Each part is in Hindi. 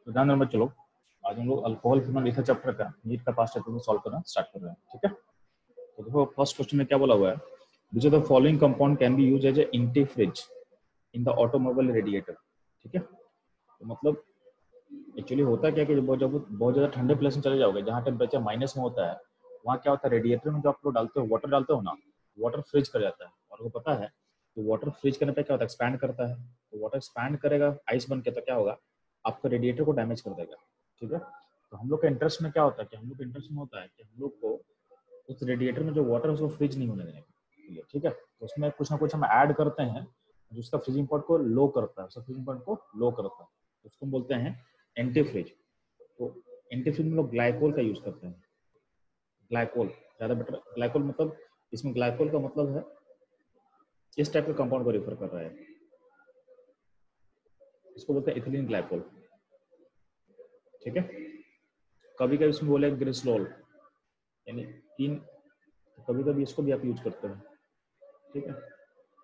तो ध्यान नंबर चलो, आज हम लोग अल्कोहल फिनोल ईथर चैप्टर का नीट का पास्ट चैप्टर को सॉल्व करना स्टार्ट कर रहे हैं। ठीक है, तो देखो फर्स्ट क्वेश्चन में क्या बोला हुआ है, which of the following compound can be use as a antifreeze in the automobile radiator. ठीक है, तो मतलब एक्चुअली होता क्या कि जब बहुत ज़्यादा ठंडे प्लेस में चले जाओगे जहाँ टेम्परेचर माइनस में होता है, वहाँ क्या होता है, रेडिएटर में जो आप लोग डालते हो, वाटर डालते हो ना, वाटर फ्रीज कर जाता है। और वो पता है, तो वाटर फ्रीज करने पे क्या होता है, एक्सपैंड करता है। तो वाटर एक्सपैंड करेगा आइस बन के, तो क्या होगा, आपका रेडिएटर को डैमेज कर देगा। ठीक है, तो हम लोग के इंटरेस्ट में क्या होता है कि हम लोग के इंटरेस्ट में होता है कि हम लोग को उस रेडिएटर में जो वाटर है उसको फ्रीज नहीं होने देने के लिए। ठीक है, तो उसमें कुछ ना कुछ हम ऐड करते हैं जो उसका फ्रीजिंग पॉइंट को लो करता है, उसका फ्रीजिंग पॉइंट को लो करता है, उसको हम बोलते हैं एंटी फ्रिज। तो एंटी फ्रिज में लोग ग्लाइकोल का यूज करते हैं। ग्लाइकोल ज़्यादा बेटर, ग्लाइकोल मतलब इसमें ग्लाइकोल का मतलब है इस टाइप के कंपाउंड को रेफर कर रहा है, इसको बोलते हैं इथिलीन ग्लाइकोल। ठीक है, कभी कभी इसमें बोले ग्लिसरॉल, यानी तीन, कभी कभी इसको भी आप यूज करते हैं। ठीक है,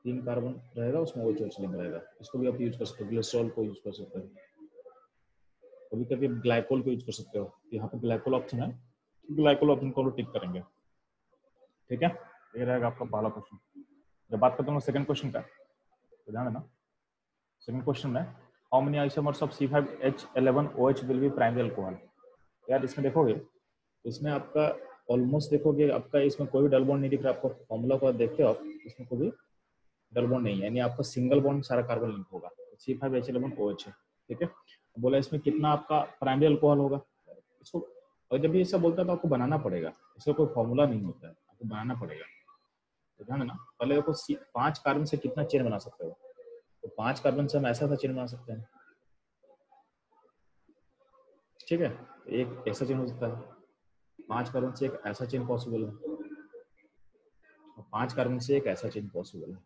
3 कार्बन रहेगा उसमें OH लिंक रहेगा, इसको भी आप यूज कर सकते हो, ग्लिसरॉल को यूज कर सकते हो, कभी कभी ग्लाइकोल को यूज कर सकते हो। यहाँ पे ग्लाइकोल ऑप्शन है, ग्लाइकोल ऑप्शन को टिक करेंगे। ठीक है, ये रहेगा आपका पहला क्वेश्चन। जब बात करते हैं सेकंड क्वेश्चन का, तो ध्यान देना, सेकंड क्वेश्चन में how many isomers of C5H11OH will be primary alcohol. यार इसमें देखोगे, इसमें आपका ऑलमोस्ट देखोगे आपका इसमें कोई भी डबल बॉन्ड नहीं दिख रहा आपको, फॉर्मूला को देखते हो आप, इसमें कोई भी डबल बॉन्ड नहीं है, यानी आपका सिंगल बॉन्ड सारा कार्बन लिंक होगा, C5H11OH है। ठीक है, बोला इसमें कितना आपका प्राइमरी अल्कोहल होगा इसको, और जब भी ऐसा बोलता है तो आपको बनाना पड़ेगा, इसका कोई फॉर्मूला नहीं होता है, आपको बनाना पड़ेगा। तो ध्यान देना, पहले देखो 5 कार्बन से कितना चेन बना सकते हो, तो 5 कार्बन से हम ऐसा सा चेन बना सकते हैं। ठीक है, एक ऐसा चेन हो सकता है, 5 कार्बन से एक ऐसा चेन पॉसिबल है, और 5 कार्बन से एक ऐसा चेन पॉसिबल है।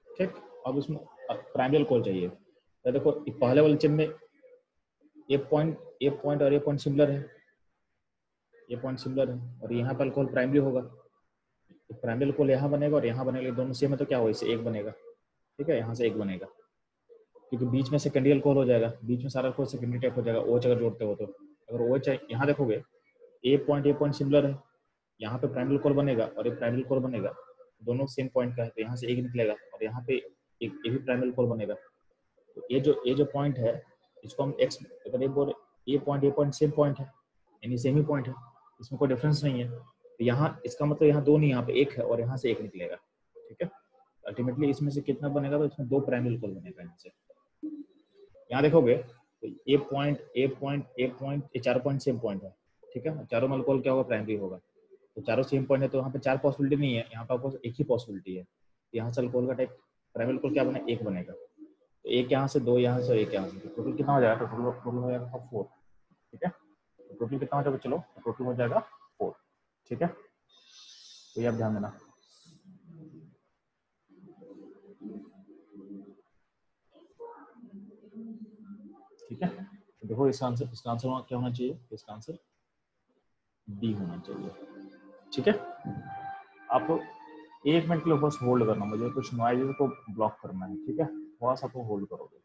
ठीक, अब उसमें प्राइमरी अल्कोहल चाहिए, तो देखो पहले वाले चेन में ए पॉइंट और ए पॉइंट सिमिलर है, ये पॉइंट सिमिलर है, और यहाँ पर अल्कोहल प्राइमरी होगा, तो प्राइमरी अल्कोहल यहाँ बनेगा और यहाँ बनेगा, दोनों सेम है तो क्या होगा, इससे एक बनेगा। ठीक है, यहाँ से एक बनेगा, क्योंकि बीच में सेकेंडरी अल्कोहल हो जाएगा, बीच में सारा अल्कोहल सेकेंडरी टाइप हो जाएगा, OH अगर जोड़ते हो तो। अगर OH यहाँ देखोगे, ए पॉइंट सिमिलर है, यहाँ पे प्राइमरी अल्कोहल बनेगा और एक प्राइमरी अल्कोहल बनेगा, दोनों सेम पॉइंट का है, तो यहाँ से एक निकलेगा और यहाँ पे एक ये भी प्राइमरी अल्कोहल बनेगा। तो ये जो पॉइंट है, इसको हम एक्स, अगर ये बोले ए पॉइंट सेम पॉइंट है, यानी सेम ही पॉइंट है, इसमें कोई डिफरेंस नहीं है, तो यहाँ इसका मतलब यहाँ दो नहीं, यहाँ पे एक है और यहाँ से एक निकलेगा। ठीक है, अल्टीमेटली इसमें से कितना बनेगा, तो इसमें 2 प्राइमरी अल्कोहल बनेगा यहाँ से। यहाँ देखोगे तो ए पॉइंट ये 4 पॉइंट सेम पॉइंट है। ठीक है, चारों में अल्कोहल क्या होगा, प्राइमरी होगा, तो चारों सेम पॉइंट है, तो यहाँ पे 4 पॉसिबिलिटी नहीं है, यहाँ पे आपको एक ही पॉसिबिलिटी है, यहाँ से अल्कोहल का टाइप प्राइमरी अल्कोहल क्या बने, एक बनेगा, तो एक यहाँ से, 2 यहाँ से और एक यहाँ से, तो टोटल कितना हो जाएगा, टोटल हो जाएगा 4। ठीक है, तो टोटल कितना हो जाएगा, चलो टोटल हो जाएगा 4। ठीक है, तो ये आप ध्यान देना। ठीक है, तो देखो इसका आंसर क्या होना चाहिए, इसका आंसर डी होना चाहिए। ठीक है, आप 1 मिनट के लिए बस होल्ड करना, मुझे कुछ नॉइज को ब्लॉक करना है। ठीक है, थोड़ा सा तो होल्ड करोगे।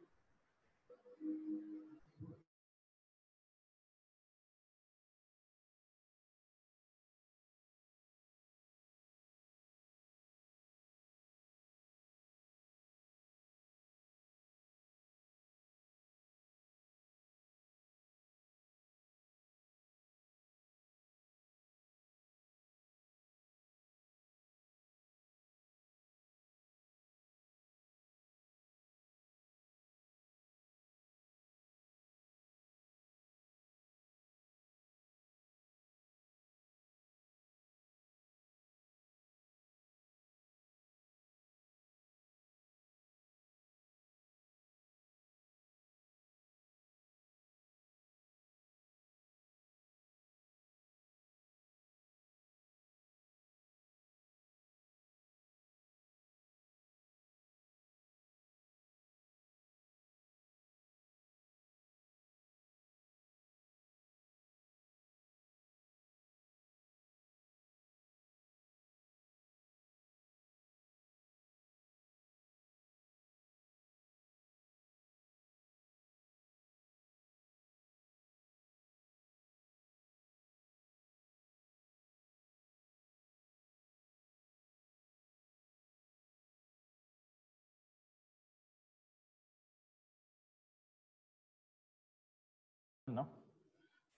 ना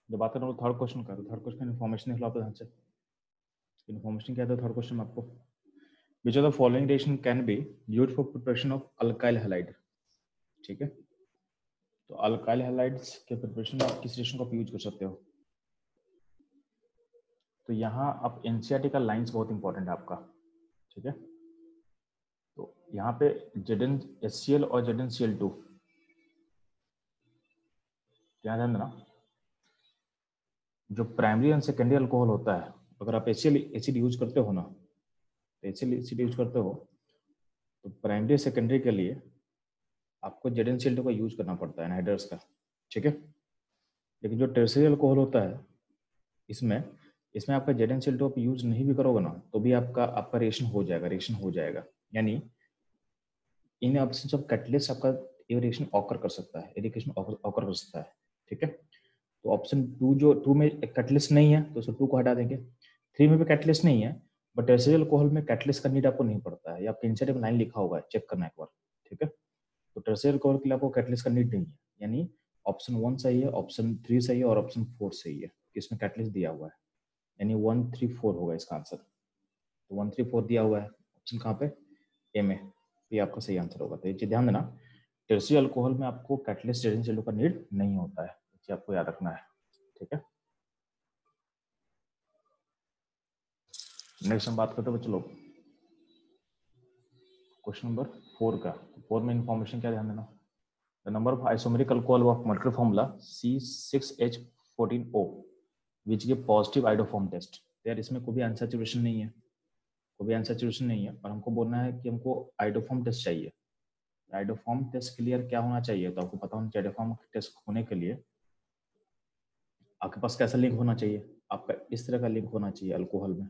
जब बात करें थर्ड क्वेश्चन का, तो थर्ड क्वेश्चन इन्फॉर्मेशन लिखा ध्यान से। इन्फॉर्मेशन क्या है थर्ड क्वेश्चन में आपको, विच of the following reaction can be used for preparation of alkyl halide. ठीक है, तो अल्काइल हैलाइड्स के प्रिपरेशन में आप किस रिएक्शन को यूज कर सकते हो। तो यहाँ आप एनसीईआरटी का लाइंस बहुत इंपॉर्टेंट है आपका। ठीक है, तो यहाँ पे ZnHCl और ZnCl2 ध्यान देना, जो प्राइमरी एंड सेकेंडरी अल्कोहल होता है, अगर आप एसिड यूज करते हो ना, तो एसिड यूज करते हो तो प्राइमरी सेकेंडरी के लिए आपको ZnCl2 का यूज करना पड़ता है एनहाइड्रस का। ठीक है, लेकिन जो टर्शियरी अल्कोहल होता है इसमें इसमें आपका ZnCl2 आप यूज नहीं भी करोगे ना, तो भी आपका रिएक्शन हो जाएगा। यानी इन एब्सेंस ऑफ कैटलिस्ट आपका रिएक्शन ऑकर कर सकता है। ठीक है, तो ऑप्शन 2 जो 2 में कैटलिस्ट नहीं है तो उसको 2 को हटा देंगे। 3 में भी कैटलिस्ट नहीं है, बट टर्शियरी अल्कोहल में कैटलिस्ट का नीड आपको नहीं पड़ता है, या आपके इंसर्ट में लाइन लिखा होगा, चेक करना एक बार। ठीक है, तो टर्शियरी अल्कोहल के लिए आपको कैटलिस्ट का नीड नहीं है, यानी ऑप्शन 1 सही है, ऑप्शन 3 सही है और ऑप्शन 4 सही है, इसमें कैटलिस्ट दिया हुआ है, यानी 1 3 4 होगा इसका आंसर। तो 1 3 4 दिया हुआ है ऑप्शन कहाँ पे, ए में, ये आपका सही आंसर होगा। तो ये चीज ध्यान देना, टर्शियरी अल्कोहल में आपको कैटलिस्ट ZnCl2 का नीड नहीं होता है, ये आपको याद रखना है। ठीक है, नेक्स्ट हम बात करते हैं चलो क्वेश्चन नंबर 4 का। 4 में इंफॉर्मेशन क्या ध्यान देना, the number of isomeric alcohol of molecular formula C6H14O which give positive iodoform test. यार इसमें कोई भी अनसैचुरेशन नहीं है, और हमको बोलना है कि हमको आइडोफॉर्म टेस्ट चाहिए। आइडोफॉर्म टेस्ट के लिए क्या होना चाहिए, तो आपको पता होना चाहिए आइडोफॉर्म टेस्ट होने के लिए आपके पास कैसा लिंक होना चाहिए, आपका इस तरह का लिंक होना चाहिए अल्कोहल में।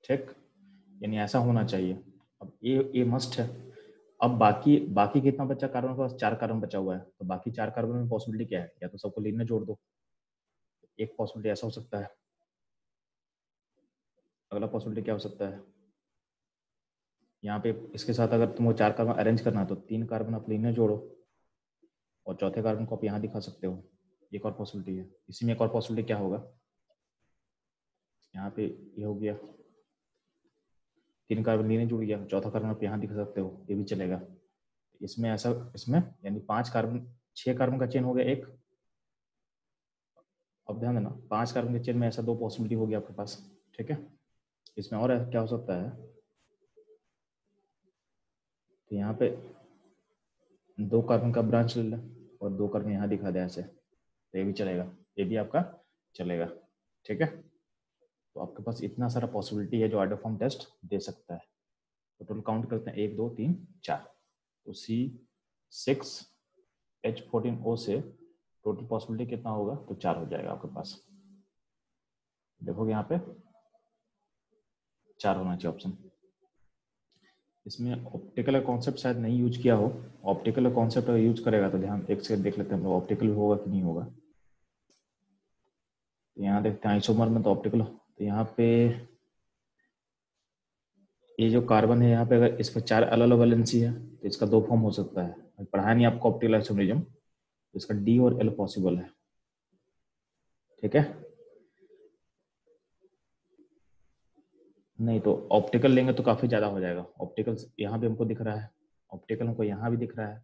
ठीक, यानी ऐसा होना चाहिए। अब ये मस्ट है। अब बाकी कितना बचा कार्बन का, 4 कार्बन बचा हुआ है, तो बाकी 4 कार्बन में पॉसिबिलिटी क्या है, या तो सबको लीन में जोड़ दो, एक पॉसिबिलिटी ऐसा हो सकता है। अगला पॉसिबिलिटी क्या हो सकता है, यहाँ पे इसके साथ अगर तुमको 4 कार्बन अरेंज करना है तो 3 कार्बन आप लीन में जोड़ो और चौथे कार्बन को आप यहाँ दिखा सकते हो, एक और पॉसिबिलिटी है। इसी में एक और पॉसिबिलिटी क्या होगा, यहाँ पे ये हो गया 3 कार्बन लीन जुड़ गया, चौथा कार्बन आप यहाँ दिखा सकते हो, ये भी चलेगा। इसमें यानी 5 कार्बन 6 कार्बन का चेन हो गया एक। अब ध्यान देना 5 कार्बन के चेन में ऐसा 2 पॉसिबिलिटी हो गया आपके पास। ठीक है, इसमें और क्या हो सकता है, तो यहाँ पे 2 कार्बन का ब्रांच ले लें और 2 कार्बन यहाँ दिखा दे ऐसे, तो ये भी चलेगा, ये भी आपका चलेगा। ठीक है, तो आपके पास इतना सारा पॉसिबिलिटी है जो आइडोफॉर्म टेस्ट दे सकता है। तो टोटल काउंट करते हैं 1 2 3 4, तो C6H14O से टोटल पॉसिबिलिटी कितना होगा, तो 4 हो जाएगा आपके पास। देखोगे यहाँ पे 4 होना चाहिए ऑप्शन। इसमें ऑप्टिकल कॉन्सेप्ट शायद नहीं यूज किया हो, ऑप्टिकल कॉन्सेप्ट अगर यूज करेगा तो ध्यान एक से देख लेते हैं हम लोग ऑप्टिकल होगा कि नहीं होगा। तो यहाँ देखते हैं आइसोमर में तो ऑप्टिकल, तो यहाँ पे ये जो कार्बन है यहाँ पे अगर इस पर 4 अलग अलग वैलेंसी है तो इसका 2 फॉर्म हो सकता है। पढ़ाया नहीं आपको ऑप्टिकल आइसोमरिज्म, तो इसका D और L पॉसिबल है। ठीक है, नहीं तो ऑप्टिकल लेंगे तो काफी ज्यादा हो जाएगा। ऑप्टिकल यहाँ भी हमको दिख रहा है, ऑप्टिकल हमको यहाँ भी दिख रहा है,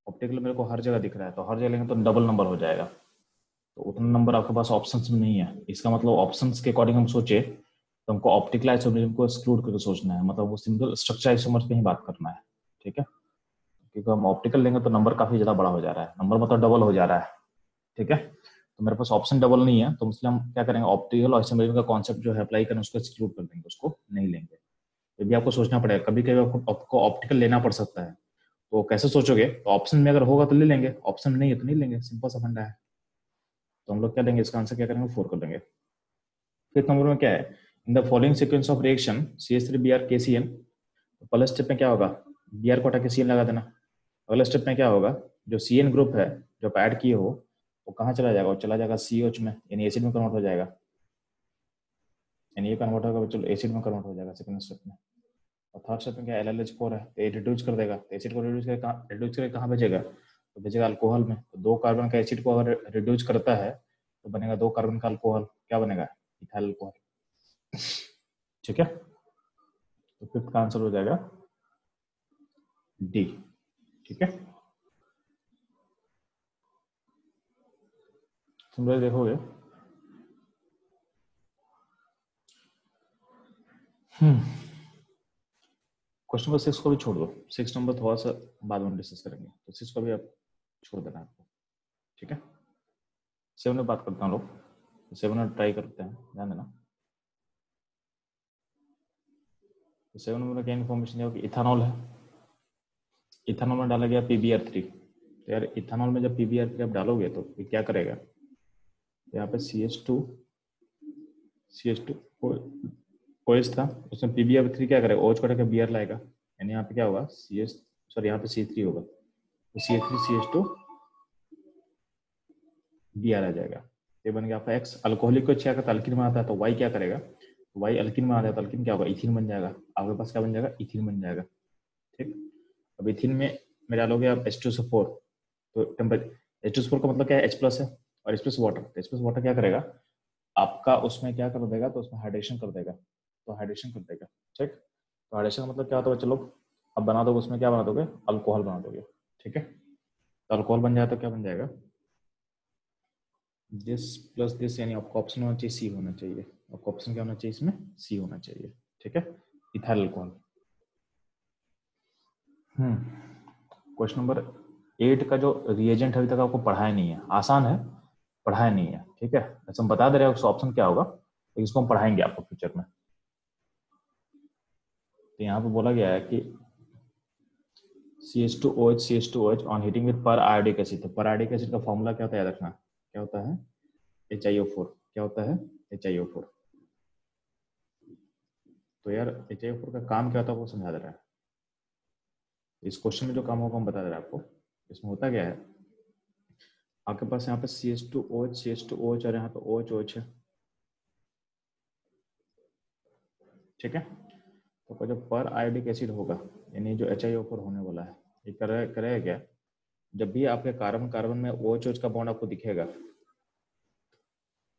ऑप्टिकल मेरे को हर जगह दिख रहा है, तो हर जगह लेंगे तो डबल नंबर हो जाएगा, तो उतना नंबर आपके पास ऑप्शंस में नहीं है। इसका मतलब ऑप्शंस के अकॉर्डिंग हम सोचे तो हमको ऑप्टिकल आइसोमरिज्म को एक्सक्लूड करके सोचना है, मतलब वो सिंगल स्ट्रक्चर आइसोमर्स पे ही बात करना है। ठीक है, क्योंकि हम ऑप्टिकल लेंगे तो नंबर काफी ज्यादा बड़ा हो जा रहा है, नंबर मतलब डबल हो जा रहा है। ठीक है, तो मेरे पास ऑप्शन डबल नहीं है, तो इसलिए हम क्या करेंगे, ऑप्टिकल आइसोमरिज्म का कॉन्सेप्ट जो है अप्लाई करें उसको एक्सक्लूड कर देंगे, उसको नहीं लेंगे। ये भी आपको सोचना पड़ेगा, कभी कभी आपको ऑप्टिकल लेना पड़ सकता है, तो कैसे सोचोगे, तो ऑप्शन में अगर होगा तो ले लेंगे, ऑप्शन नहीं है तो नहीं लेंगे, सिंपल सा फंडा है। तो हम लोग क्या लेंगे, इसका आंसर क्या करेंगे, 4 कर देंगे। फिफ्थ नंबर में क्या है, in the following sequence of reaction CH3Br KCl, तो पहले स्टेप में क्या होगा, Br को हटा के CN लगा देना। अगले स्टेप में क्या होगा, जो CN ग्रुप है जो आप ऐड किए हो वो कहाँ चला जाएगा, वो चला जाएगा COH में, यानी एसिड में कन्वर्ट हो जाएगा, यानी ये कन्वर्ट होगा चलो एसिड में कन्वर्ट हो जाएगा सेकंड स्टेप में। और थर्ड स्टेप में क्या LLH4 है, तो ये रिड्यूस कर देगा, तो एसिड को रिड्यूस करके कहाँ भेजेगा, तो भेजेगा अल्कोहल में। तो 2 कार्बन का एसिड को अगर रिड्यूस करता है तो बनेगा 2 कार्बन का अल्कोहल, क्या बनेगा, इथाइल अल्कोहल। ठीक है, तो फिफ्थ का आंसर हो जाएगा डी। ठीक है, तुम लोग देखोगे क्वेश्चन नंबर 6 को भी छोड़ दो, 6 नंबर थोड़ा सा बाद में डिस्कस करेंगे, तो 6 को भी आप छोड़ देना आपको। ठीक है, 7 में बात करता हूँ लोग, तो 7 में ट्राई करते हैं, ध्यान देना। तो 7 में क्या इन्फॉर्मेशन है कि इथानॉल है, इथानॉल में डाला गया PbR3। तो यार इथानॉल में जब PbR3 आप डालोगे तो ये क्या करेगा, यहाँ पे CH2 OH था, उसमें PbR3 क्या करेगा, OH को हटा के Br लाएगा, यानी यहाँ पे क्या होगा यहाँ पे C3 होगा, तो CH3CH2 Br आ जाएगा। ये बन गया आपका X। अल्कोहलिक को क्या करता है, अल्किन में आता है, तो Y क्या करेगा, Y अल्किन में आ जाता है, तो अल्किन क्या होगा, इथिन बन जाएगा। आपके पास क्या बन जाएगा, इथिन बन जाएगा। ठीक, अब इथिन में डालोगे आप H2SO4, तो टेम्परेचर H2SO4 का मतलब क्या है, H+ है, और H+ वाटर, तो H+ वाटर क्या करेगा आपका, उसमें क्या कर देगा, तो उसमें हाइड्रेशन कर देगा, तो हाइड्रेशन कर देगा। ठीक, तो हाइड्रेशन का मतलब क्या होता है चलो, अब बना दोगे उसमें क्या बना दोगे, अल्कोहल बना दोगे। ठीक है, तो अल्कोहल बन जाए तो क्या बन जाएगा, दिस प्लस दिस, यानी आपका ऑप्शन होना चाहिए सी होना चाहिए, आपका ऑप्शन क्या होना चाहिए इसमें, सी होना चाहिए। ठीक है, इथाइल अल्कोहल। क्वेश्चन नंबर 8 का जो रिएजेंट अभी तक आपको पढ़ाया नहीं है, आसान है, पढ़ाया नहीं है। ठीक है, अच्छा हम बता दे रहे हैं ऑप्शन क्या होगा, तो इसको हम पढ़ाएंगे आपको फ्यूचर में। तो यहाँ पे बोला गया है कि CH2OH ऑन हीटिंग विद पर आयोडिक एसिड। तो पर आयोडिक एसिड का फॉर्मूला क्या होता है, याद रखना, क्या होता है, HiO4। क्या होता है, HiO4। तो यार HiO4 का काम क्या होता है वो समझा दे रहा है। इस क्वेश्चन में जो काम होगा हम बता दे रहे हैं आपको। इसमें होता क्या है, आपके पास यहाँ पे CH2OH और यहाँ पे OH है। ठीक है, तो जो पर आयोडिक एसिड होगा, यानी जो HiO4 होने वाला है, ये करेगा क्या, जब भी आपके कार्बन कार्बन में OH का बॉन्ड आपको दिखेगा,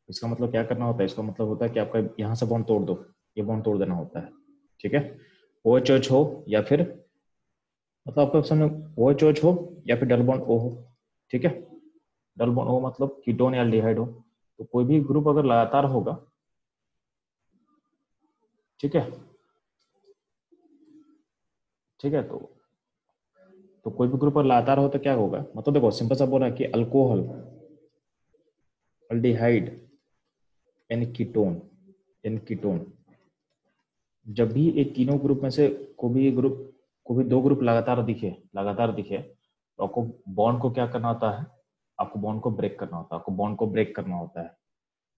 इसका मतलब क्या करना होता है, इसका मतलब होता है कि आपका यहाँ से बॉन्ड तोड़ दो, ये बॉन्ड तोड़ देना होता है। ठीक है, OH हो या फिर मतलब आपके सामने OH हो या फिर डबल बॉन्ड O हो। ठीक है, डबल बॉन्ड O मतलब कीटोन या एल्डिहाइड हो, तो कोई भी ग्रुप अगर लगातार होगा, ठीक है, ठीक है, तो कोई भी ग्रुप अगर लगातार हो तो क्या होगा, मतलब देखो सिंपल सा बोल रहा है कि अल्कोहल, एल्डिहाइड, एन कीटोन, जब भी एक तीनों ग्रुप में से कोई भी 2 ग्रुप लगातार दिखे तो आपको बॉन्ड को क्या करना होता है, आपको बॉन्ड को ब्रेक करना होता है।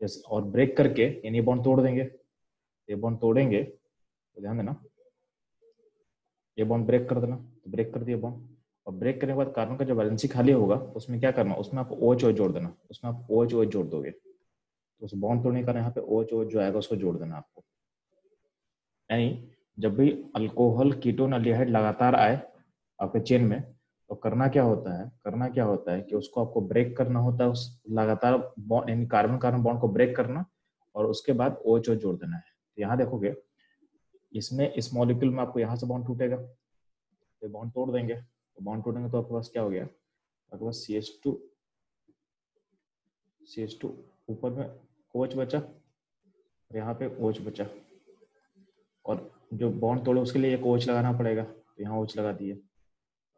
जैसे और ब्रेक करके, यानी बॉन्ड तोड़ देंगे, ये बॉन्ड तोड़ेंगे तो ध्यान देना, ये बॉन्ड ब्रेक कर देना, तो ब्रेक कर दिया बॉन्ड, और ब्रेक करने के बाद कार्बन का जो वैलेंसी खाली होगा उसमें क्या करना, उसमें आप OH जोड़ देना, उसमें आप OH जोड़ दोगे, तो उस बॉन्ड तोड़ने का यहाँ पे OH जो आएगा उसको जोड़ देना आपको। यानी जब भी अल्कोहल कीटोन एल्डिहाइड लगातार आए आपके चेन में, तो करना क्या होता है कि उसको आपको ब्रेक करना होता है, उस लगातार बॉन्ड यानी कार्बन कार्बन बॉन्ड को ब्रेक करना, और उसके बाद OH जोड़ देना है। तो यहाँ देखोगे इसमें इस मॉलिक्यूल में आपको यहाँ से बॉन्ड टूटेगा, तो बॉन्ड तोड़ देंगे, तो बॉन्ड टूटेंगे तो आपके पास क्या हो गया, आपके पास CH2 ऊपर में OH बचा, और यहाँ पे OH बचा, और जो बॉन्ड तोड़े उसके लिए एक OH लगाना पड़ेगा, तो यहाँ OH लगा दिए।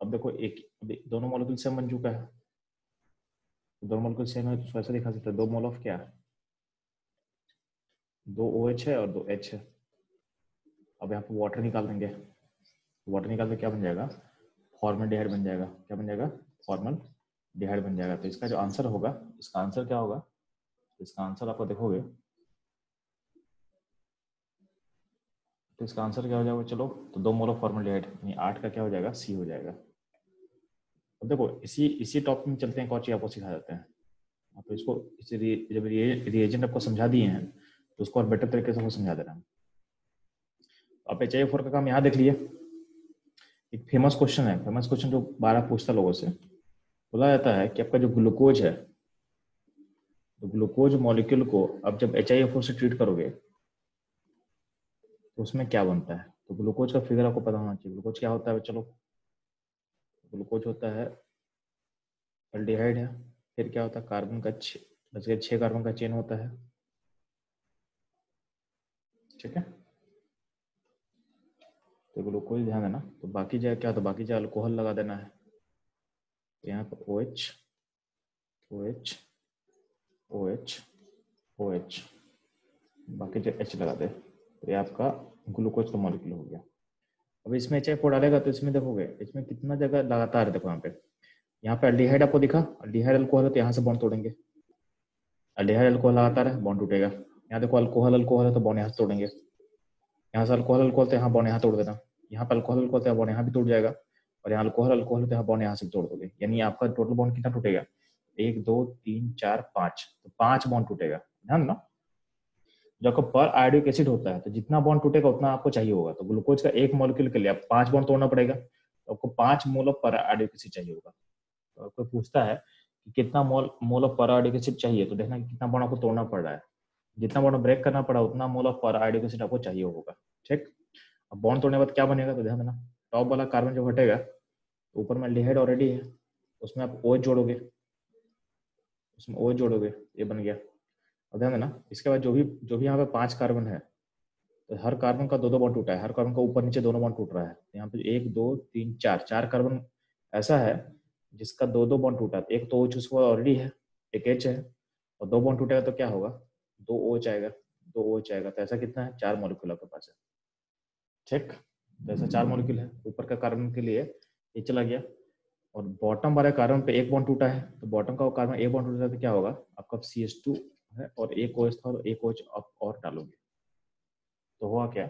अब देखो अभी दोनों मॉलिक्यूल सेम बन चुका है, तो दोनों मॉलिक्यूल सेम है तो ऐसा दिखा सकते हैं, 2 मोल ऑफ क्या है, 2 OH है और 2 H है। अब यहाँ पे वाटर निकाल देंगे, वाटर निकाल के क्या बन जाएगा, फॉर्मल्डिहाइड बन जाएगा। क्या बन जाएगा, फॉर्मल्डिहाइड बन जाएगा। तो इसका जो आंसर होगा, इसका आंसर क्या होगा, इसका आंसर आपको देखोगे तो इसका आंसर क्या हो जाएगा, चलो तो 2 मोल ऑफ फॉर्मल्डिहाइड, यानी 8 का क्या हो जाएगा, सी हो जाएगा। अब देखो इसी टॉपिक में चलते हैं, कौन चीज आपको सिखा देते हैं। तो इसको जब रिएजेंट आपको समझा दिए हैं तो उसको और बेटर तरीके से वो समझा दे रहे हैं। आप HiO4 का काम यहाँ देख लिए, एक फेमस क्वेश्चन है, फेमस क्वेश्चन जो 12 पूछता लोगों से, बोला जाता है कि आपका जो ग्लूकोज है, तो ग्लूकोज मॉलिक्यूल को अब जब HIFO से ट्रीट करोगे तो उसमें क्या बनता है। तो ग्लूकोज का फिगर आपको पता होना चाहिए। ग्लूकोज क्या होता है, चलो ग्लूकोज होता है एल्डिहाइड है, फिर क्या होता है कार्बन का 6 कार्बन का चेन होता है, ठीक है। तो ग्लूकोज ध्यान देना, तो बाकी जगह क्या होता है, बाकी जगह अल्कोहल लगा देना है, तो यहाँ पर OH OH OH OH, बाकी जगह H लगा दे, तो ये आपका ग्लूकोज का मॉलिक्यूल हो गया। अब इसमें HIFO डालेगा तो इसमें देखोगे इसमें कितना जगह लगातार है, देखो यहाँ पे एल्डिहाइड आपको दिखा, एल्डिहाइड अल्कोहल है तो यहाँ से बॉन्ड तोड़ेंगे, एल्डिहाइड अल्कोहल लगातार है बॉन्ड टूटेगा। यहाँ देखो अल्कोहल अल्कोहल है तो बॉन्ड यहाँ से तोड़ेंगे, यहाँ से अल्कोहल अल्कोहल तो यहाँ बॉन्ड यहाँ तोड़ देना, यहाँ पे अल्कोहल अल्कोहल तो बॉन्ड यहाँ भी टूट जाएगा, और यहाँ अल्कोहल अल्कोहल तो यहाँ बॉन्ड यहाँ से तोड़ दोगे, यानी आपका टोटल बॉन्ड कितना टूटेगा, 1 2 3 4 5, तो 5 बॉन्ड टूटेगा। ध्यान ना, जब आपका पर आयोडिक एसिड होता है तो जितना बॉन्ड टूटेगा उतना आपको चाहिए होगा, तो ग्लूकोज का एक मॉलिक्यूल के लिए आप 5 बॉन्ड तोड़ना पड़ेगा, तो आपको 5 मोल ऑफ पर आयोडिक एसिड चाहिए होगा। तो आपको पूछता है कि कितना मोल ऑफ पर आयोडिक एसिड चाहिए, तो देखना कि कितना बॉन्ड आपको तोड़ना पड़ रहा है, जितना बॉन्ड ब्रेक करना पड़ा उतना मोल ऑफ पर आयोडिक एसिड आपको चाहिए होगा, ठीक। अब बॉन्ड तोड़ने के बाद क्या बनेगा, तो ध्यान देना टॉप वाला कार्बन जब हटेगा तो ऊपर में एल्डिहाइड ऑलरेडी है, उसमें आप OH जोड़ोगे, उसमें OH जोड़ोगे, ये बन गया। और ध्यान देना इसके बाद जो भी यहाँ पे 5 कार्बन है, तो हर कार्बन का 2 2 बॉन्ड टूटा है, हर कार्बन का ऊपर नीचे दोनों बॉन्ड टूट रहा है, यहाँ पे 1 2 3 4 कार्बन ऐसा है जिसका 2 2 बॉन्ड टूटा, एक तो OH उसको ऑलरेडी है, एक H है, और 2 बॉन्ड टूटेगा तो क्या होगा, 2 OH आएगा, 2 OH आएगा, तो ऐसा कितना है 4 मॉलिक्यूल आपके पास है, ठीक। तो ऐसा 4 मॉलिक्यूल है, ऊपर का कार्बन के लिए ये चला गया, और बॉटम वाले कार्बन पे एक बॉन्ड टूटा है, तो बॉटम का कार्बन एक बॉन्ड टूटा है तो क्या होगा, आपका CH2 है और एक OH था और एक OH आप और डालोगे, तो हुआ क्या।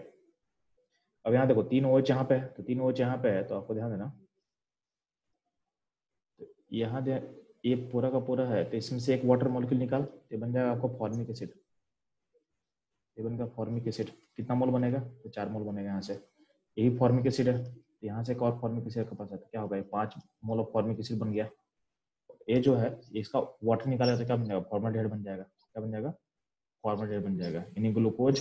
अब यहाँ देखो 3 OH यहाँ पे है, तो 3 OH यहाँ पे है, तो आपको ध्यान देना, तो यहाँ ये पूरा का पूरा है, तो इसमें से एक वाटर मॉलिक्यूल निकाल, ये बन जाएगा आपको फॉर्मिक एसिड, ये बनेगा फॉर्मिक एसिड, कितना मोल बनेगा, तो 4 मोल बनेगा यहाँ से, यही फॉर्मिक एसिड है, तो यहाँ से एक और फॉर्मिक एसिड के पास है, तो क्या होगा 5 मोल ऑफ फॉर्मिक एसिड बन गया। ये जो है इसका वाटर निकालेगा तो क्या बन जाएगा, फॉर्मल्डिहाइड बन जाएगा, क्या बन जाएगा, फॉर्मल्डिहाइड बन जाएगा। यानी ग्लूकोज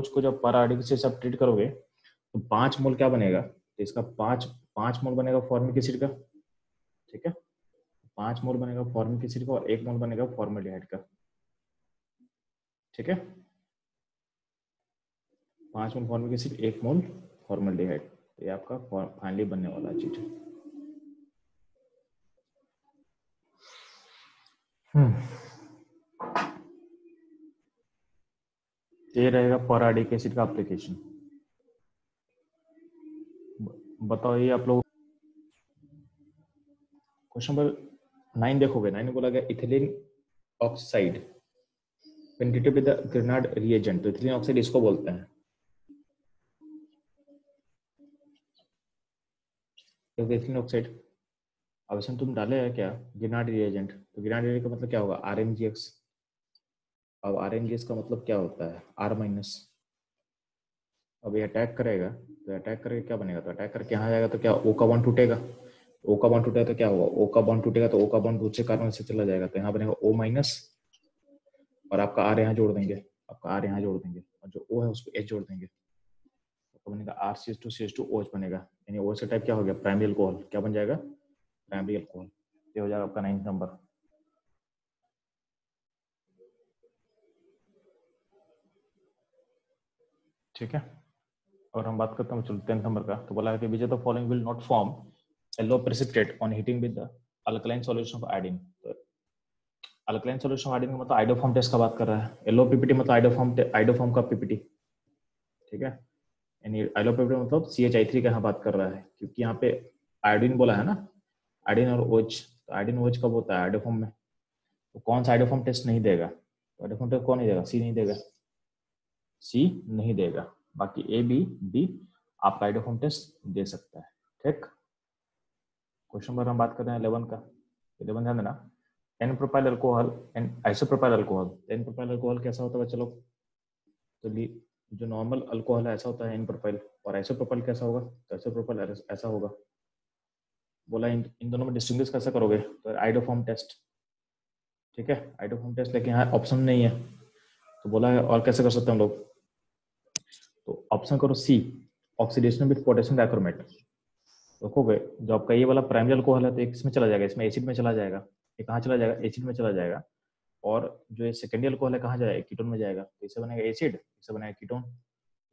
को जब पर आयोडिक से सब ट्रीट करोगे तो 5 मोल क्या बनेगा, तो इसका 5 मोल बनेगा फॉर्मिक एसिड का, ठीक है, 5 मोल बनेगा फॉर्मिक एसिड का और 1 मोल बनेगा फॉर्मल्डिहाइड का, ठीक है, 5 मोल फॉर्मिक एसिड 1 मोल फॉर्मल्डिहाइड, तो ये आपका फाइनली बनने वाला चीज है। ये रहेगा पर आयोडिक एसिड का एप्लीकेशन। बताओ ये आप लोग क्वेश्चन नंबर 9 देखोगे, 9 में बोला गया ethylene oxide when treated with the Grignard reagent, तो इथिलीन ऑक्साइड इसको बोलते हैं, इथिलीन ऑक्साइड। अब इसमें तुम डाले है क्या ग्रिग्नार्ड रिएजेंट, तो ग्रिग्नार्ड रिएजेंट का मतलब क्या होगा RMGX। अब RMGX का मतलब क्या होता है R-। अब ये अटैक करेगा, तो अटैक करके क्या बनेगा, तो अटैक करके यहाँ जाएगा तो क्या O का बॉन्ड टूटेगा, O का बॉन्ड टूटेगा तो क्या होगा, O का बॉन्ड टूटेगा तो O का बॉन्ड दूसरे कार्बन से चला जाएगा, तो यहाँ बनेगा O-, और आपका R यहाँ जोड़ देंगे, आपका R यहाँ जोड़ देंगे, और जो O है उसको H जोड़ देंगे, तो बनेगा RCH2CH2OH बनेगा, यानी OH का टाइप क्या हो गया प्राइमरी अल्कोहल, क्या बन जाएगा प्राइमरी अल्कोहल। ये हो जाएगा आपका 9th नंबर। ठीक है, और हम बात करते हैं चलो 10th नंबर का, तो बोला है कि विच of the following will not form yellow precipitate on heating with the alkaline solution of iodine. तो अल्कलाइन सॉल्यूशन ऑफ आयोडीन का मतलब आइडोफॉर्म टेस्ट का बात कर रहा है, येलो पीपीटी मतलब आइडोफॉर्म का पीपीटी, ठीक है, यानी येलो पीपीटी मतलब CH3 का यहाँ बात कर रहा है, क्योंकि यहाँ पे आयोडीन बोला है ना, आयोडीन और OH, तो आयोडीन OH कब होता है आइडोफॉर्म में, तो कौन सा आइडोफॉर्म टेस्ट नहीं देगा, तो आइडोफॉर्म टेस्ट कौन नहीं देगा, C नहीं देगा, C नहीं देगा, बाकी A B D आपका आइडोफॉर्म टेस्ट दे सकता है, ठीक। क्वेश्चन नंबर हम बात कर रहे हैं 11 का, 11 ध्यान देना, n propyl alcohol and isopropyl alcohol. N propyl alcohol कैसा होता है बच्चे लोग, तो जो नॉर्मल अल्कोहल है ऐसा होता है एन प्रोपाइल, और आइसोप्रोपाइल कैसा होगा, तो आइसोप्रोपाइल ऐसा होगा, बोला इन दोनों में डिस्टिंग्विश कैसे करोगे, तो आइडोफॉर्म टेस्ट, ठीक है, आइडोफॉर्म टेस्ट, लेकिन यहाँ ऑप्शन नहीं है, तो बोला है और कैसे कर सकते हैं हम लोग, तो ऑप्शन करो सी, ऑक्सीडेशन विद पोटेशियम डाइक्रोमेट। देखोगे जो आपका ये वाला प्राइमरी अल्कोहल है तो एक इसमें चला जाएगा, इसमें एसिड में चला जाएगा, ये कहाँ चला जाएगा, एसिड में चला जाएगा, और जो ये सेकेंडरी अल्कोहल है कहाँ जाएगा, कीटोन में जाएगा, तो इसे बनेगा एसिड, इसे बनेगा कीटोन,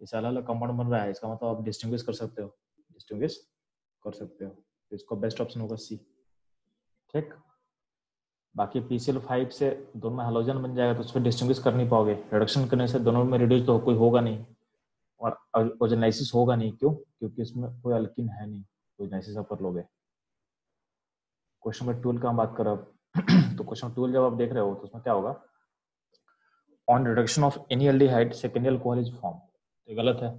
इसे अलग अलग कंपाउंड बन रहा है, इसका मतलब आप डिस्टिंग्विश कर सकते हो, डिस्टिंग्विश कर सकते हो, तो इसका बेस्ट ऑप्शन होगा सी, ठीक। बाकी PCl5 से दोनों में हैलोजन बन जाएगा तो उसमें डिस्टिंग्विश कर नहीं पाओगे, रिडक्शन करने से दोनों में रिड्यूस तो कोई होगा नहीं, और ओजोनाइसिस होगा नहीं, क्यों, क्योंकि इसमें कोई अल्किन है नहीं, ओजोनाइसिस आप कर लोगे। क्वेश्चन नंबर 12 का हम बात कर तो क्वेश्चन 12 जब आप देख रहे हो तो उसमें क्या होगा, on reduction of any aldehyde secondary alcohol is form, तो ये गलत है,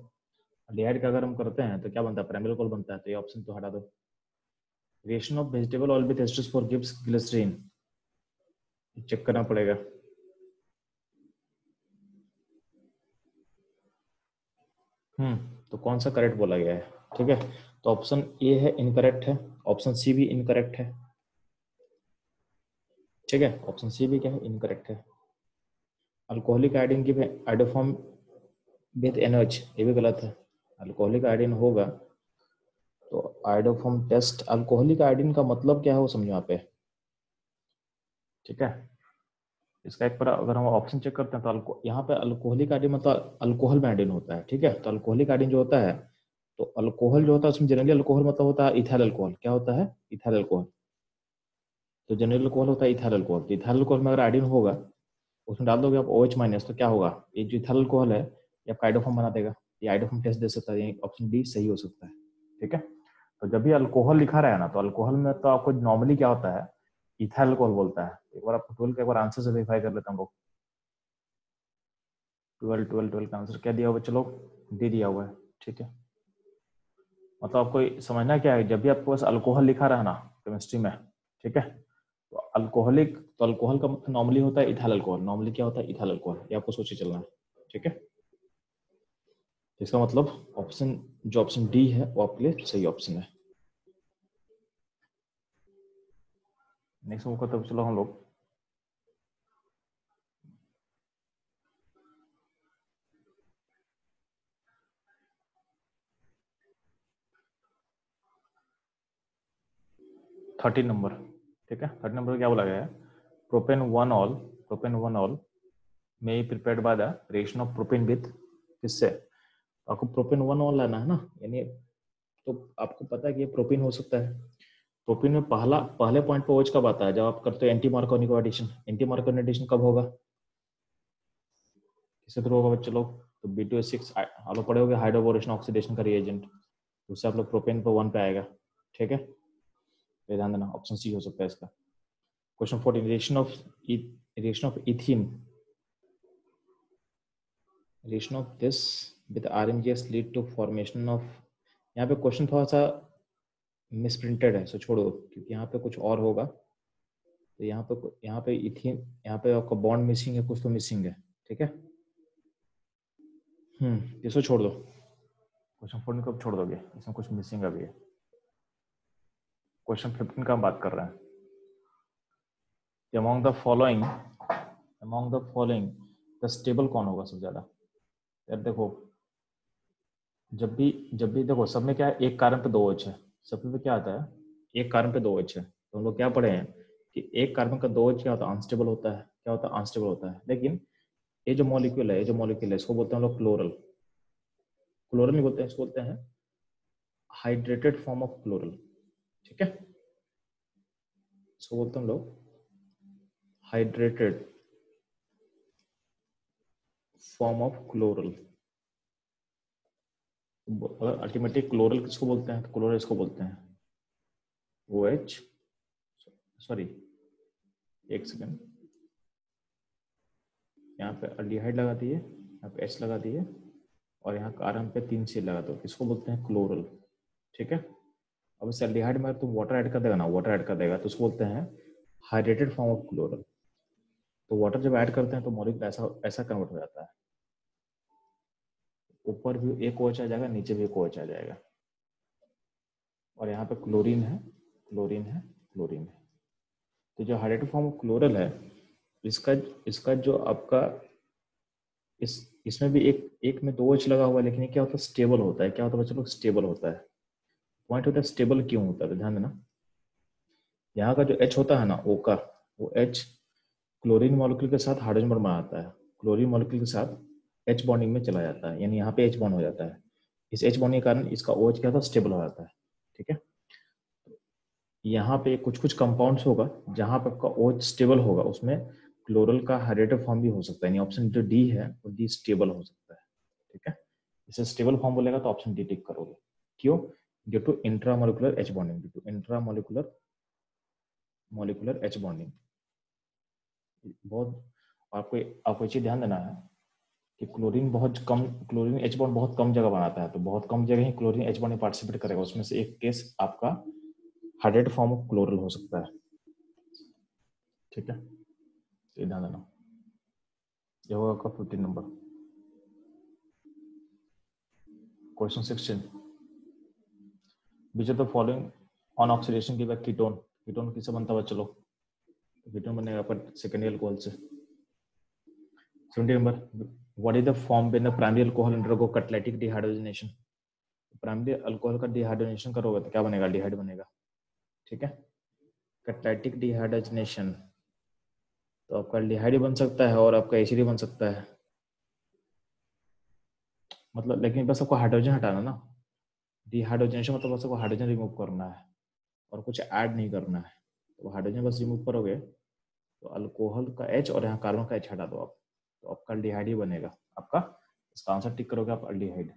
एल्डिहाइड का अगर हम करते हैं तो क्या बनता है, प्राइमरी अल्कोहल बनता है, तो ये ऑप्शन तो हटा दो। Reaction of vegetable oil with esters for gives glycerine, check करना पड़ेगा, तो कौन सा करेक्ट बोला गया है, ठीक है, तो ऑप्शन ए है इनकरेक्ट है, ऑप्शन सी भी इनकरेक्ट है, ठीक है, ऑप्शन सी भी क्या है, इनकरेक्ट है। अल्कोहलिक आयोडीन की आइडोफॉर्म विद NH, ये भी गलत है, अल्कोहलिक आयोडीन होगा तो आइडोफॉर्म टेस्ट, अल्कोहलिक आयोडीन का मतलब क्या है वो समझो यहाँ पे, ठीक है, इसका एक बार अगर हम ऑप्शन चेक करते हैं तो यहाँ पे अल्कोहलिक आयोडीन मतलब अल्कोहल में आयोडीन होता है, ठीक है, तो अल्कोहलिक आयोडीन जो होता है, तो अल्कोहल जो होता है उसमें जनरली अल्कोहल मतलब होता है इथाइल अल्कोहल, क्या होता है, इथाइल अल्कोहल, तो जनरल अल्कोहल होता है इथाइल अल्कोहल, तो इथाइल अल्कोहल में अगर आयोडीन होगा उसमें डाल दोगे आप OH- तो क्या होगा, ये जो इथाइल अल्कोहल है ये आपका आइडोफॉर्म बना देगा, ये आइडोफॉर्म टेस्ट दे सकता है, ऑप्शन डी सही हो सकता है, ठीक है। तो जब भी अल्कोहल लिखा रहा है ना, तो अल्कोहल में तो आपको नॉर्मली क्या होता है, इथाइल अल्कोहल बोलता है, एक बार आपको 12 का एक बार आंसर से वेरीफाई कर लेते हैं हम लोग, 12 का आंसर क्या दिया हुआ, चलो डी दिया हुआ है, ठीक है, मतलब आपको समझना क्या है, जब भी आपको बस अल्कोहल लिखा रहा है ना केमिस्ट्री में, ठीक है, तो अल्कोहलिक, तो अल्कोहल का नॉर्मली होता है इथाइल अल्कोहल, नॉर्मली क्या होता है इथाइल अल्कोहल, ये आपको सोचे चलना है, ठीक है, इसका मतलब ऑप्शन, जो ऑप्शन डी है वो आपके लिए सही ऑप्शन है। नेक्स्ट मौका तब चलो हम लोग 13 नंबर, ठीक है, 13 नंबर क्या बोला गया है, propane one ol, propane one ol में prepared by the reaction of propane with, किससे, आपको प्रोपेन वन ऑल लाना है ना, यानी तो आपको पता है कि ये प्रोपीन हो सकता है, प्रोपीन में पहले पॉइंट पे OH कब आता है, जब आप करते हो anti Markovnikov addition, anti Markovnikov addition कब होगा, किसके थ्रू होगा बच्चे लोग, तो B2H6 आप लोग पढ़े होगे हाइड्रोबोरेशन ऑक्सीडेशन का रिएजेंट, उससे आप लोग प्रोपेन पे 1 पे आएगा, ठीक है, ये ध्यान देना, ऑप्शन सी हो सकता है इसका। Question 14, reaction of ethene, reaction of this with RMGS lead to formation of, यहाँ पे क्वेश्चन थोड़ा सा मिसप्रिंटेड है, सो छोड़ो, क्योंकि यहाँ पे कुछ और होगा, तो यहाँ पे इथीन, यहाँ पे आपका बॉन्ड मिसिंग है, कुछ तो मिसिंग है, ठीक है, इसको छोड़ दो, क्वेश्चन 14 को छोड़ दोगे, इसमें कुछ मिसिंग अभी है। क्वेश्चन 15 का हम बात कर रहे हैं, among the following the stable कौन होगा सबसे ज्यादा, यार देखो जब भी देखो सब में क्या है, एक कार्बन पे 2 OH है, सब में क्या आता है, एक कार्बन पे 2 OH है, तो हम लोग क्या पढ़े हैं कि एक कार्बन का 2 OH क्या होता है, अनस्टेबल होता है, क्या होता है, अनस्टेबल होता है, लेकिन ये जो मॉलिक्यूल है, इसको बोलते हैं हम लोग क्लोरल, क्लोरल नहीं बोलते हैं, इसको बोलते हैं हाइड्रेटेड फॉर्म ऑफ क्लोरल, ठीक है, इसको बोलते हैं हम लोग hydrated form of chloral, ultimately chloral किसको बोलते हैं, तो क्लोरल इसको बोलते हैं OH, सॉरी एक सेकेंड, यहाँ पे अल्डिहाइड लगा दिए, यहाँ पे H लगा दिए, और यहाँ कार्बन पे 3 C लगा दो, किसको बोलते हैं क्लोरल, ठीक है। अब इस एल्डिहाइड में तुम वाटर ऐड कर देगा ना, वाटर ऐड कर देगा तो उसको बोलते हैं हाइड्रेटेड फॉर्म ऑफ क्लोरल, तो वाटर जब ऐड करते हैं तो मॉलिक्यूल ऐसा ऐसा कन्वर्ट हो जाता है, ऊपर भी एक OH आ जाएगा, नीचे भी एक OH आ जाएगा, और यहाँ पे क्लोरीन है, क्लोरीन है, क्लोरीन है। तो जो हाइड्रेटिव फॉर्म ऑफ क्लोरल है, इसका जो आपका इसमें भी एक में 2 H लगा हुआ है, लेकिन ये क्या होता है, स्टेबल होता है। क्या होता है बच्चों लोग, स्टेबल होता है। पॉइंट होता है स्टेबल क्यों होता है, तो ध्यान देना, यहाँ का जो H होता है ना, O का, वो H क्लोरीन मॉलिक्यूल के साथ हाइड्रोजन बॉन्ड बनाता है, क्लोरीन मॉलिक्यूल के साथ H बॉन्डिंग में चला जाता है, यानी यहाँ पे H बॉन्ड हो जाता है। इस H बॉन्डिंग के कारण इसका OH क्या होता है, स्टेबल हो जाता है। ठीक है, यहाँ पे कुछ कुछ कंपाउंड्स होगा जहाँ पे आपका OH स्टेबल होगा, उसमें क्लोरल का हाइड्रेटिव फॉर्म भी हो सकता है, यानी ऑप्शन जो डी है वो डी स्टेबल हो सकता है। ठीक है, इसे स्टेबल फॉर्म बोलेगा तो ऑप्शन डी टिक करोगे। क्यों? Due to intramolecular H bonding, due to intramolecular molecular H bonding. बहुत आपको आपको चीज ध्यान देना है कि क्लोरीन बहुत कम, क्लोरीन H बॉन्ड बहुत कम जगह बनाता है, तो बहुत कम जगह ही क्लोरीन H बॉन्ड में पार्टिसिपेट करेगा। उसमें से एक केस आपका हाइड्रेटेड फॉर्म ऑफ क्लोरल हो सकता है। ठीक है, ये ध्यान देना। ये होगा आपका 15 number. Question 16, which of the following on oxidation give a ketone. Ketone किससे बनता है बच्चों लोग? कीटोन बनेगा पर सेकेंडरी अल्कोहल से। 70 number, what is the form when the primary alcohol undergo catalytic dehydrogenation. Primary alcohol का डिहाइड्रोजनेशन करोगे तो क्या बनेगा, अल्डिहाइड बनेगा। ठीक है, कैटालिटिक डिहाइड्रोजनेशन, तो आपका अल्डिहाइड बन सकता है और आपका एसिड बन सकता है, मतलब, लेकिन बस आपको हाइड्रोजन हटाना ना। डिहाइड्रोजनेशन मतलब बस आपको हाइड्रोजन रिमूव करना है और कुछ ऐड नहीं करना है। तो हाइड्रोजन बस रिमूव करोगे तो अल्कोहल का H और यहाँ कार्बन का H हटा दो आप, तो आपका अल्डिहाइड ही बनेगा आपका। इसका आंसर टिक करोगे आप, अल्डिहाइड।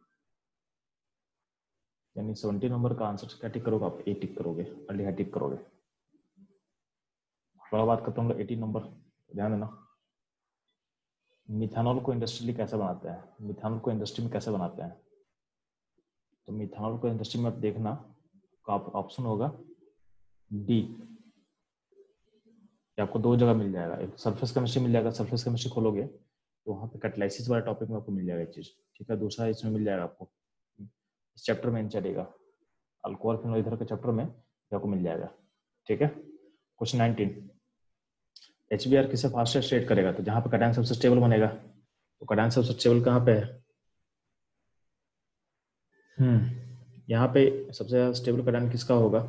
यानी 70 नंबर का आंसर क्या टिक करोगे आप, ए टिक करोगे, अल्डिहाइड टिक करोगे। थोड़ा बात करता हूँ 18 नंबर, ध्यान देना। मिथानॉल को इंडस्ट्रियली कैसे बनाते हैं, मिथानॉल को इंडस्ट्री में कैसे बनाते हैं? तो मिथानॉल को इंडस्ट्री में आप देखना, तो आप ऑप्शन होगा डी, आपको 2 जगह मिल जाएगा। एक सरफेस केमिस्ट्री मिल जाएगा, सरफेस केमिस्ट्री खोलोगे तो वहाँ पे कैटालिसिस वाला टॉपिक में आपको मिल जाएगा चीज। ठीक है, दूसरा इसमें मिल जाएगा आपको, इस चैप्टर में चलेगा, अल्कोहल फिनोल इधर के चैप्टर में आपको मिल जाएगा। ठीक है, क्वेश्चन 19, HBr किसे फास्टर स्टेट करेगा, तो जहाँ पे कैटायन सबसे स्टेबल बनेगा, तो कैटायन सबसे स्टेबल कहाँ पे है? यहाँ पे सबसे ज्यादा स्टेबल कैटायन किसका होगा,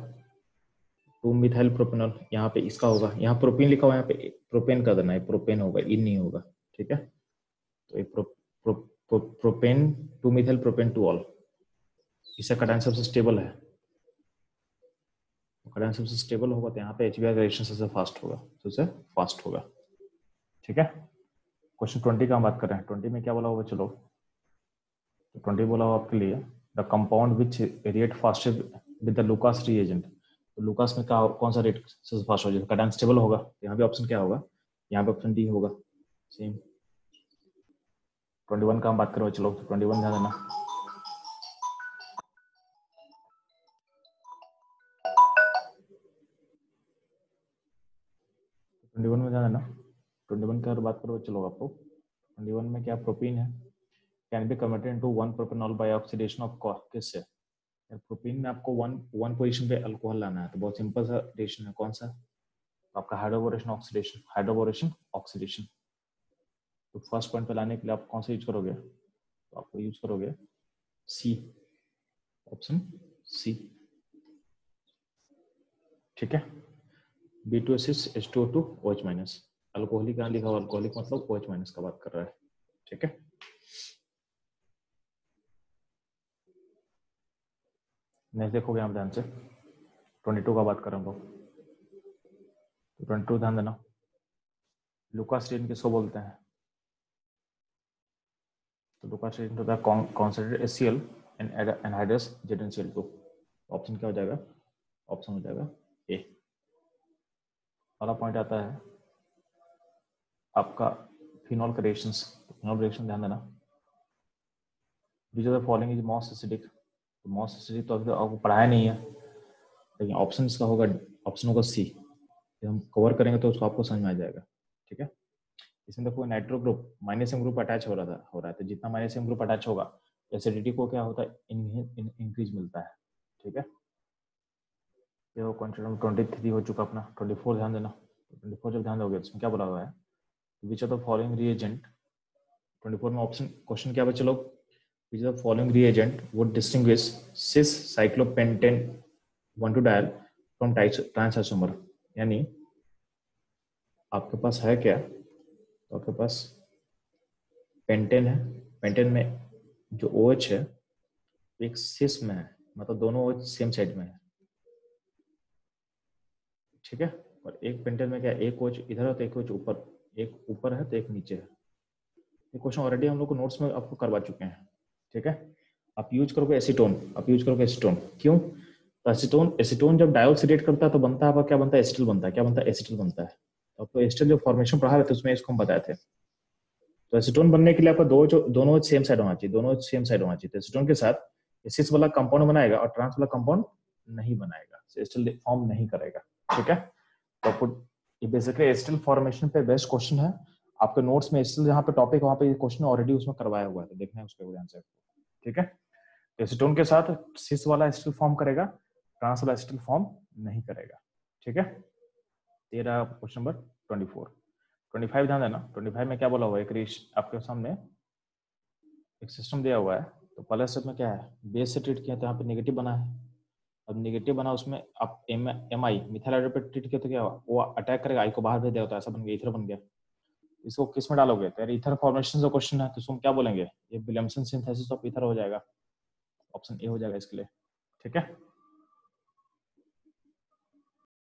2 मिथाइल प्रोपेनॉल। यहाँ पे इसका होगा, यहाँ प्रोपेन लिखा हुआ है, यहाँ पे प्रोपेन कर देना है, प्रोपेन होगा, इन नहीं होगा। ठीक है, तो ये प्रोपेन 2 मिथाइल प्रोपेन 2 ऑल, इसका कैटायन सबसे स्टेबल है। कैटायन सबसे स्टेबल होगा तो यहाँ पे HBr रिएक्शन सबसे फास्ट होगा, सबसे फास्ट होगा। ठीक है, क्वेश्चन 20 का हम बात कर रहे हैं। 20 में क्या बोला होगा, चलो, तो 20 बोला हुआ आपके लिए, the compound which react faster with the Lucas reagent. तो लुकास में क्या, कौन सा रेट सबसे फास्ट हो जाएगा, कैटायन स्टेबल होगा, यहाँ पे ऑप्शन क्या होगा, यहाँ पे ऑप्शन डी होगा सेम। 21 का हम बात करें, चलो 21 ध्यान देना। में ध्यान देना, 21 की बात करो चलो आपको, 21 में क्या, प्रोपीन है, can be converted into 1 propanol by oxidation of किससे। प्रोपीन में आपको वन पोजीशन पे अल्कोहल लाना है, तो बहुत सिंपल सा रिएक्शन है, कौन सा, तो आपका हाइड्रोबोरेशन ऑक्सीडेशन, हाइड्रोबोरेशन ऑक्सीडेशन। तो फर्स्ट पॉइंट पे लाने के लिए आप कौन सा यूज करोगे, तो आपको यूज करोगे सी, ऑप्शन सी। ठीक है, B2H6 H2O2 OH minus, alcoholic कहाँ लिखा हुआ, अल्कोहलिक मतलब OH माइनस का बात कर रहा है। ठीक है, नेक्स्ट देखोगे आप ध्यान से, 22 का बात कर रहा हूँ, तो 22 ध्यान देना। लुकास रेट किसको बोलते हैं, तो लुकास रेट होता है concentrated HCl anhydrous ZnCl2। Option क्या हो जाएगा, ऑप्शन हो जाएगा ए। पहला पॉइंट आता है आपका फिनॉल का रिएक्शन, फिनॉल रिएक्शन ध्यान देना। विच of the following is most acidic, तो मोस्ट एसिडिक तो अभी आपको पढ़ाया नहीं है, लेकिन ऑप्शन इसका होगा, ऑप्शन होगा सी। जब हम कवर करेंगे तो उसको आपको समझ में आ जाएगा। ठीक है, इसमें देखो nitro group minus group attach हो रहा है, तो जितना माइनस ग्रुप अटैच होगा एसिडिटी को क्या होता है, इंक्रीज मिलता है। ठीक है, देखो क्वेश्चन नंबर 23 हो चुका अपना, 24 ध्यान देना। 24 जब ध्यान दोगे उसमें क्या बोला हुआ है, which of the following reagent, 24 में ऑप्शन क्वेश्चन क्या बचे लोग, which of the following reagent would distinguish cis cyclopentane 1,2-डायल फ्रॉम ट्रांस आइसोमर। यानी आपके पास है क्या, तो आपके पास पेंटेन है, पेंटेन में जो OH है एक सिस में है, मतलब दोनों OH सेम साइड में है, ठीक है। और एक पेंटेन में क्या, एक OH इधर है तो एक OH ऊपर, एक ऊपर है तो एक नीचे है। ये क्वेश्चन ऑलरेडी हम लोग को नोट्स में आपको करवा चुके हैं, ठीक है। आप यूज करोगे एसीटोन, आप यूज करोगे एसीटोन, क्यों, तो एसीटोन, एसीटोन जब डायोक्सिडेट करता है तो बनता है आपका क्या बनता है, एसिटिल बनता है, क्या बनता है, एसिटिल बनता है। तो आपको एसिटिल जो फॉर्मेशन पढ़ा रहे थे उसमें इसको हम बताए थे। तो एसीटोन बनने के लिए आपका दोनों सेम साइड होना चाहिए, दोनों सेम साइड होना चाहिए। तो एसीटोन के साथ एसिस वाला कंपाउंड बनाएगा और ट्रांस वाला कंपाउंड नहीं बनाएगा, एसिटिल फॉर्म नहीं करेगा, ठीक है। तो आपको ये बेसिकली एसिटिल फॉर्मेशन पे बेस्ट क्वेश्चन है। आपके नोट्स में एसिटिल जहाँ पे टॉपिक वहाँ पे क्वेश्चन ऑलरेडी उसमें करवाया हुआ है, तो देखना है उसके ध्यान से, ठीक है। एसीटोन के साथ सिस वाला एसिटिल फॉर्म करेगा, ट्रांस वाला एसिटिल फॉर्म नहीं करेगा, ठीक है। ये रहा क्वेश्चन नंबर 24। 25 ध्यान देना, 25 में क्या बोला हुआ है, आपके सामने एक सिस्टम दिया हुआ है। तो पहले स्टेप में क्या है, बेस से ट्रीट किया तो यहाँ पे नेगेटिव बना है। अब नेगेटिव बना उसमें आप MI मिथाइल हाइड्रोजन पे ट्रीट किया तो क्या हुआ, वो अटैक करेगा, आई को बाहर भेज देगा, तो ऐसा बन गया, ईथर बन गया। इसको किस में डालोगे, तो यार ईथर फॉर्मेशन का क्वेश्चन है, तो इसको हम क्या बोलेंगे, ये विलियमसन सिंथेसिस ऑफ ईथर हो जाएगा, ऑप्शन ए हो जाएगा इसके लिए, ठीक है।